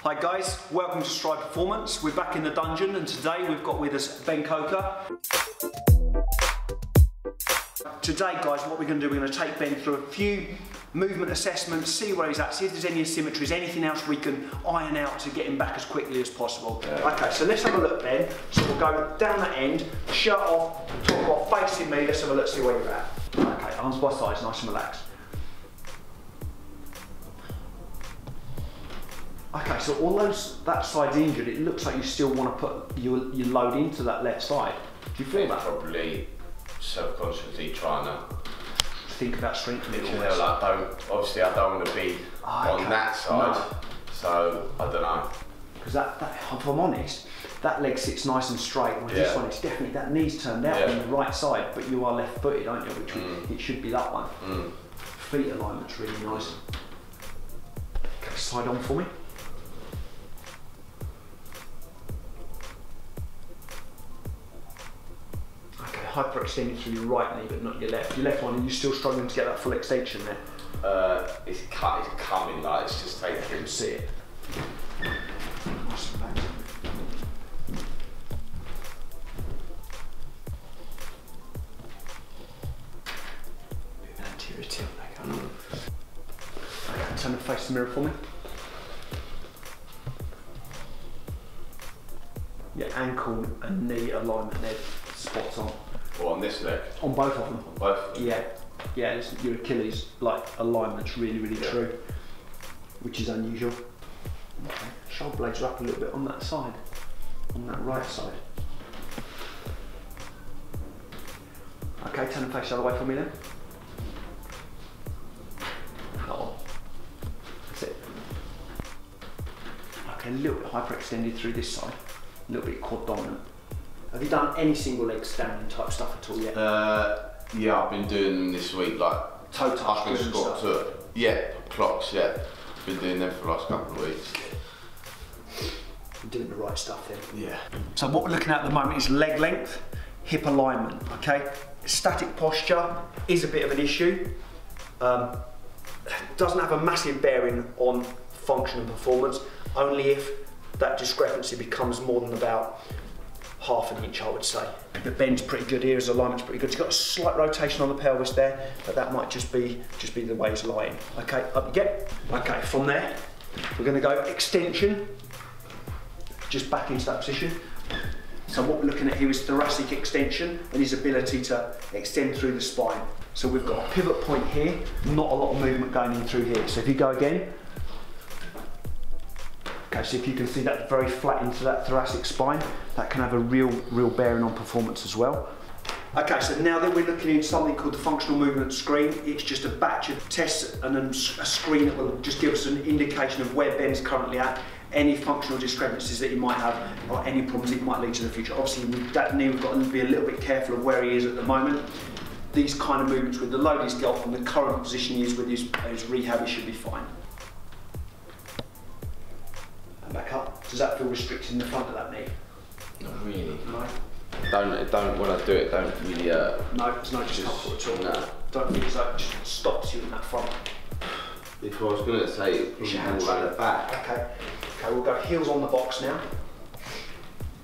Hi guys, welcome to Stride Performance. We're back in the dungeon and today we've got with us Ben Coker. Today guys, what we're going to do, we're going to take Ben through a few movement assessments, see where he's at, see if there's any asymmetries, anything else we can iron out to get him back as quickly as possible. Yeah. Okay, so let's have a look Ben. So we'll go down that end, shirt off, top off, facing me, let's have a look, see where you're at. Okay, arms by sides, nice and relaxed. Okay, so although that side's injured, it looks like you still want to put your load into that left side. Do you feel that? Probably subconsciously trying to think about strengthening it. Like obviously I don't want to be on that side, so I don't know. Because if I'm honest, that leg sits nice and straight. With this one, it's definitely that knee's turned out on the right side, but you are left-footed, aren't you? Which it should be that one. Feet alignment's really nice. Okay, side on for me. Hyperextended through your right knee, but not your left. Your left one, are you still struggling to get that full extension there? It's coming, like it's just taking. I can see it. Nice and back. Bit of an anterior tilt there, going on. Okay, turn and face the mirror for me. Your ankle and knee alignment there, spot on. Or on this leg? On both of them. On both of them? Yeah, your Achilles alignment's really true, which is unusual. Okay. Shoulder blades are up a little bit on that side, on that right side. Okay, turn and face the other way for me then. Oh, that's it. Okay, a little bit hyperextended through this side, a little bit quad dominant. Have you done any single leg standing type stuff at all yet? Yeah, I've been doing them this week, like toe touch. I can squat to it. Yeah, clocks, yeah. Been doing them for the last couple of weeks. You're doing the right stuff then. Yeah. So what we're looking at the moment is leg length, hip alignment, okay? Static posture is a bit of an issue. Doesn't have a massive bearing on function and performance, only if that discrepancy becomes more than about half an inch, I would say. The bend's pretty good here, his alignment's pretty good. He's got a slight rotation on the pelvis there, but that might just be the way he's lying. Okay, up you get. Okay, from there, we're gonna go extension, just back into that position. So what we're looking at here is thoracic extension and his ability to extend through the spine. So we've got a pivot point here, not a lot of movement going in through here. So if you go again, okay, so if you can see that very flat into that thoracic spine, that can have a real bearing on performance as well. Okay, so now that we're looking at something called the functional movement screen, it's just a batch of tests and then a screen that will just give us an indication of where Ben's currently at, any functional discrepancies that he might have, or any problems it might lead to in the future. Obviously, with that knee, we've got to be a little bit careful of where he is at the moment. These kind of movements with the load he's got and the current position he is with his rehab, he should be fine. Back up. Does that feel restricted in the front of that knee? Not really. No. Don't when I do it, don't really. No, there's no discomfort at all. No. Don't think that just stops you in that front. If I was going to say, push your hands around the back. Okay. Okay, we'll go heels on the box now.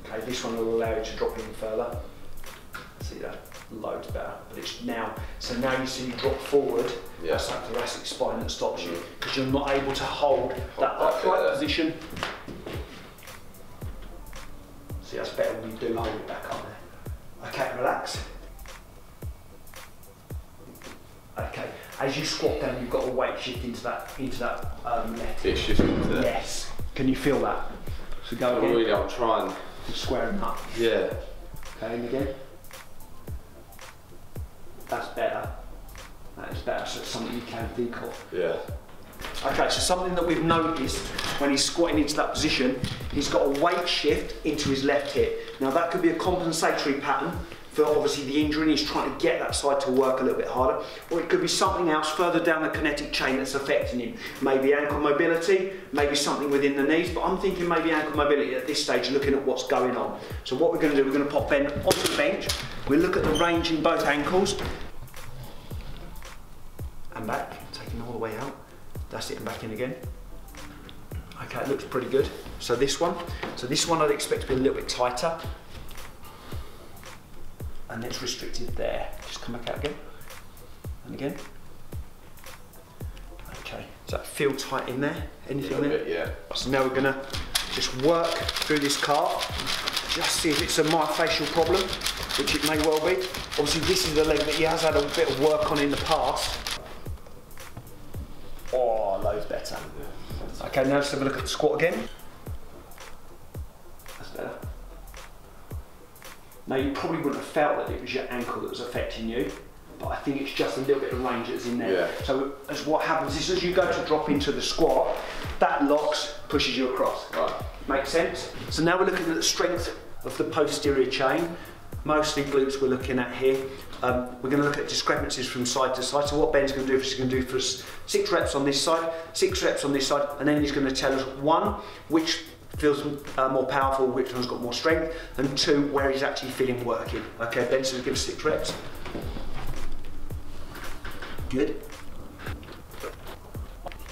Okay, this one will allow you to drop in further. See that? Loads better. But it's now. So now you see you drop forward. Yeah. That's that thoracic spine that stops you because you're not able to hold that upright position. See, that's better when you do hold it back up there. Okay, relax. Okay, as you squat down, you've got a weight shift into that left hip. It's shifting to that. Yes. Can you feel that? So go again. Really, I'm trying. Squaring up. Yeah. Okay, and again. That's better. That is better, so it's something you can think of. Yeah. Okay, so something that we've noticed when he's squatting into that position, he's got a weight shift into his left hip. Now that could be a compensatory pattern for obviously the injury and he's trying to get that side to work a little bit harder, or it could be something else further down the kinetic chain that's affecting him. Maybe ankle mobility, maybe something within the knees, but I'm thinking maybe ankle mobility at this stage, looking at what's going on. So what we're going to do, we're going to pop Ben onto the bench, we'll look at the range in both ankles, and back, taking all the way out. That's it, and back in again. Okay, it looks pretty good. So this one I'd expect to be a little bit tighter. And it's restricted there. Just come back out again. And again. Okay, does that feel tight in there? Anything there? Bit, yeah. So now we're gonna just work through this calf, just see if it's a myofascial problem, which it may well be. Obviously this is the leg that he has had a bit of work on in the past. Oh, loads better. Okay, now let's have a look at the squat again. That's better. Now you probably wouldn't have felt that it was your ankle that was affecting you, but I think it's just a little bit of range that's in there. Yeah. So as what happens is as you go to drop into the squat, that locks, pushes you across. Right. Makes sense? So now we're looking at the strength of the posterior chain. Mostly glutes we're looking at here. We're going to look at discrepancies from side to side. So what Ben's going to do is he's going to do for us 6 reps on this side, 6 reps on this side, and then he's going to tell us 1, which feels more powerful, which one's got more strength, and 2, where he's actually feeling working. Okay, Ben, so give us 6 reps. Good.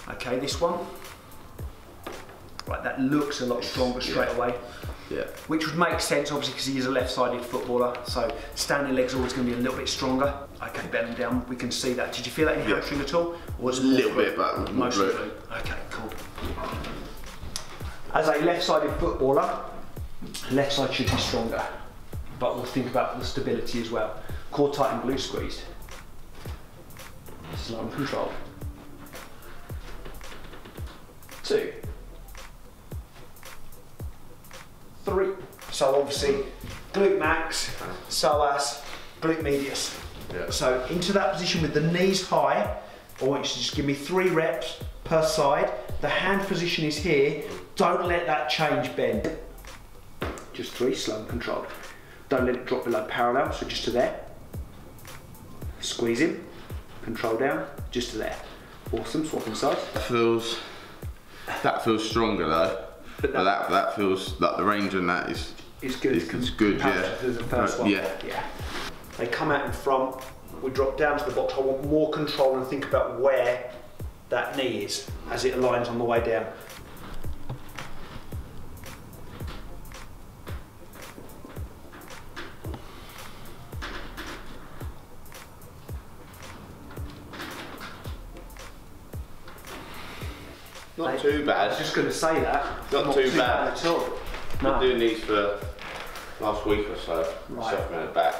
Okay, this one. Right, that looks a lot stronger straight away. Yeah. Which would make sense, obviously, because he is a left-sided footballer, so standing leg's always going to be a little bit stronger. Okay, bend them down, we can see that. Did you feel that in your hamstring at all? Or was it a little bit, but mostly glute? Okay, cool. As a left-sided footballer, left side should be stronger, but we'll think about the stability as well. Core tight and glute squeezed. Slow and controlled. 2. 3. So obviously, glute max, psoas, glute medius. Yeah. So into that position with the knees high, I want you to just give me 3 reps per side. The hand position is here. Don't let that change, Ben. Just 3, slow and controlled. Don't let it drop below parallel, so just to there. Squeeze in, control down, just to there. Awesome, swapping sides. That feels stronger though. But that feels like the range on that is good. It's good, yeah. To the first one. Yeah. They come out in front. We drop down to the box. I want more control and think about where that knee is as it aligns on the way down. Not too bad. I was just going to say that. Not too bad at all. Been doing these for last week or so. Right. Myself and back.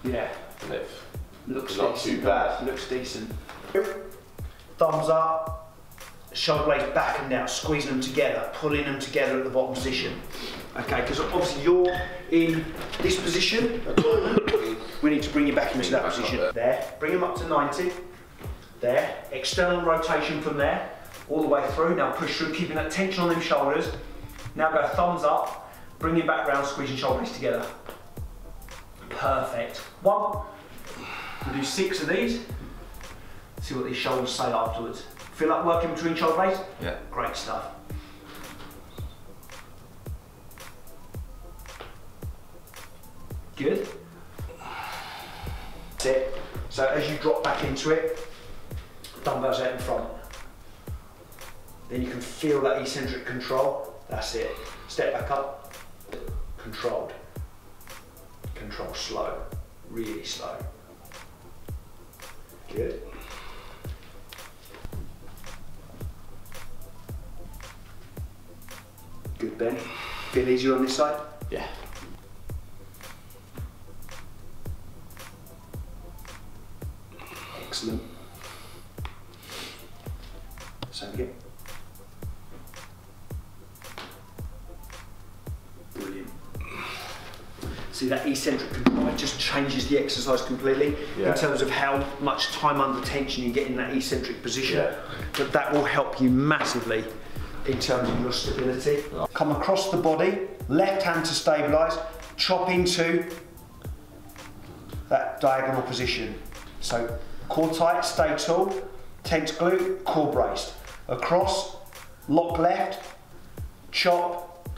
Yeah. And they've Looks not decent. too bad. Looks decent. Thumbs up, shoulder blades back and down, squeezing them together, pulling them together at the bottom position. Okay, because obviously you're in this position. We need to bring you back into that position. There, bring them up to 90. There, external rotation from there, all the way through. Now push through, keeping that tension on them shoulders. Now go thumbs up, bring your back round, squeeze your shoulder blades together. Perfect. 1. We'll do 6 of these. See what these shoulders say afterwards. Feel like working between shoulder blades? Yeah. Great stuff. Good. That's it. So as you drop back into it, dumbbells out in front. Then you can feel that eccentric control. That's it. Step back up. Controlled. Control slow. Really slow. Good. Good, Ben. Feel easier on this side? Yeah. Excellent. Same again. Brilliant. See that eccentric control, it just changes the exercise completely in terms of how much time under tension you get in that eccentric position. Yeah. But that will help you massively in terms of your stability. Come across the body, left hand to stabilise, chop into that diagonal position. So core tight, stay tall, tense glute, core braced. Across, lock left, chop,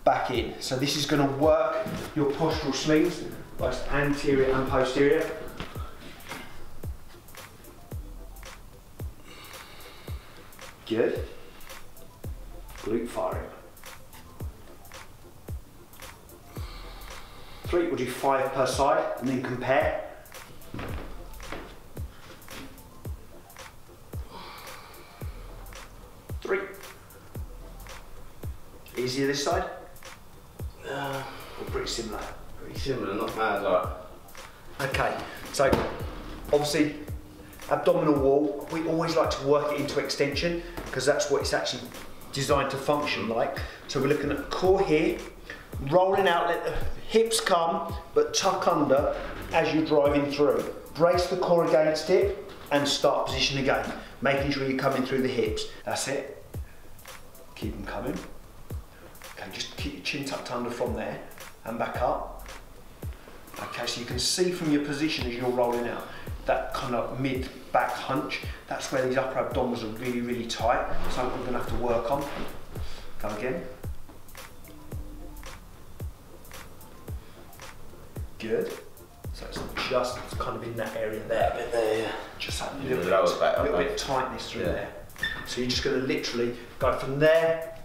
back in. So this is going to work your postural sleeves, both anterior and posterior. Good. glute firing. 3, we'll do 5 per side and then compare. 3. Easier this side? Or pretty similar? Pretty similar, not mad like. Okay, so obviously abdominal wall, we always like to work it into extension because that's what it's actually designed to function like. So we're looking at the core here, rolling out, let the hips come, but tuck under as you're driving through. Brace the core against it and start position again, making sure you're coming through the hips. That's it. Keep them coming. Okay, just keep your chin tucked under from there and back up. Okay, so you can see from your position as you're rolling out, that kind of mid-back hunch, that's where these upper abdominals are really, really tight. Something we're going to have to work on. Go again. Good. So it's just kind of in that area there. A bit there, yeah. Just a little bit of tightness through there. So you're just going to literally go from there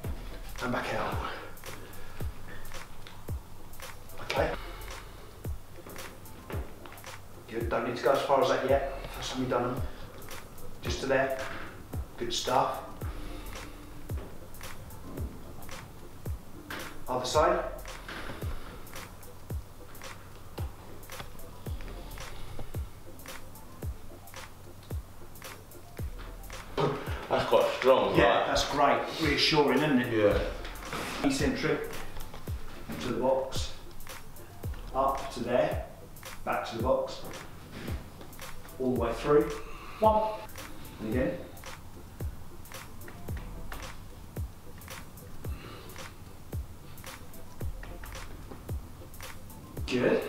and back out. Okay. Good, don't need to go as far as that yet. First time you've done them. Just to there. Good stuff. Other side. That's quite strong, yeah, right? That's great. Reassuring, isn't it? Yeah. Eccentric. To the box. Up to there. Back to the box. All the way through. 1. And again. Good.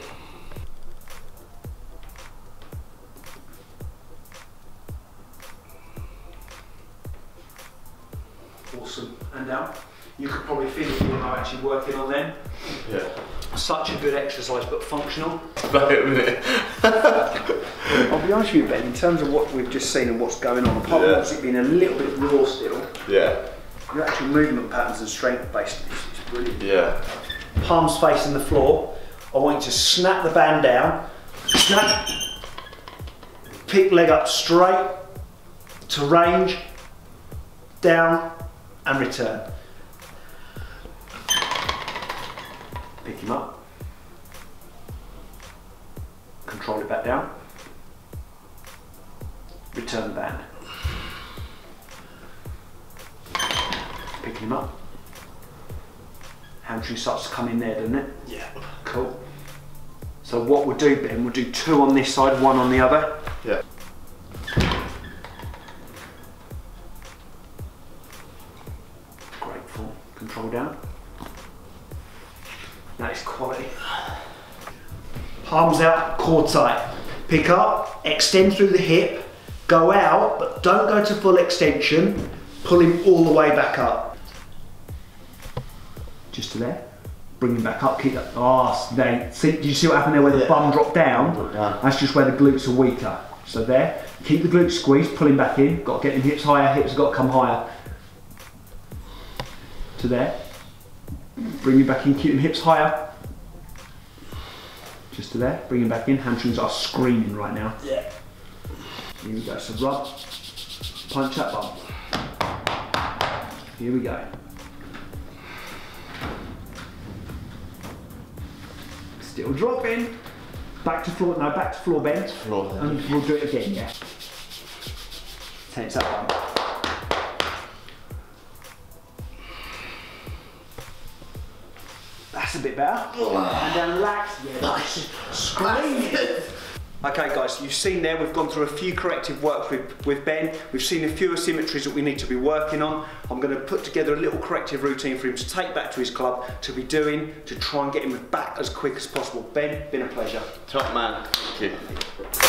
Awesome. And down. You could probably feel it when I'm actually working on them. Yeah. Such a good exercise, but functional. About it, isn't it? I'll be honest with you, Ben, in terms of what we've just seen and what's going on, apart from obviously being a little bit raw still, your actual movement patterns and strength based is brilliant. Yeah. Palms facing the floor. I want you to snap the band down, snap, pick leg up straight, to range, down and return. Pick him up, control it back down, return the band. Pick him up. Hamstring starts to come in there, doesn't it? Yeah. Cool. So what we'll do, Ben, we'll do 2 on this side, 1 on the other. Yeah. Great form. Control down. That is quality. Palms out, core tight. Pick up, extend through the hip, go out, but don't go to full extension. Pull him all the way back up. Just to there. Bring him back up, keep that arse there. See, did you see what happened there where the bum dropped down? That's just where the glutes are weaker. So there, keep the glutes squeezed, pull him back in. Got to get them hips higher, hips have got to come higher. To there. Bring him back in, keep them hips higher. Just to there, bring him back in. Hamstrings are screaming right now. Yeah. Here we go, so rub, punch that bum. Here we go. Still dropping. Back to floor, no, back to floor bend. Floor. And we'll do it again, yeah. Tense that one. That's a bit better. And then relax. Yeah, nice. Screaming. Okay guys, you've seen there, we've gone through a few corrective works with Ben. We've seen a few asymmetries that we need to be working on. I'm going to put together a little corrective routine for him to take back to his club, to be doing, to try and get him back as quick as possible. Ben, been a pleasure. Top man. Thank you.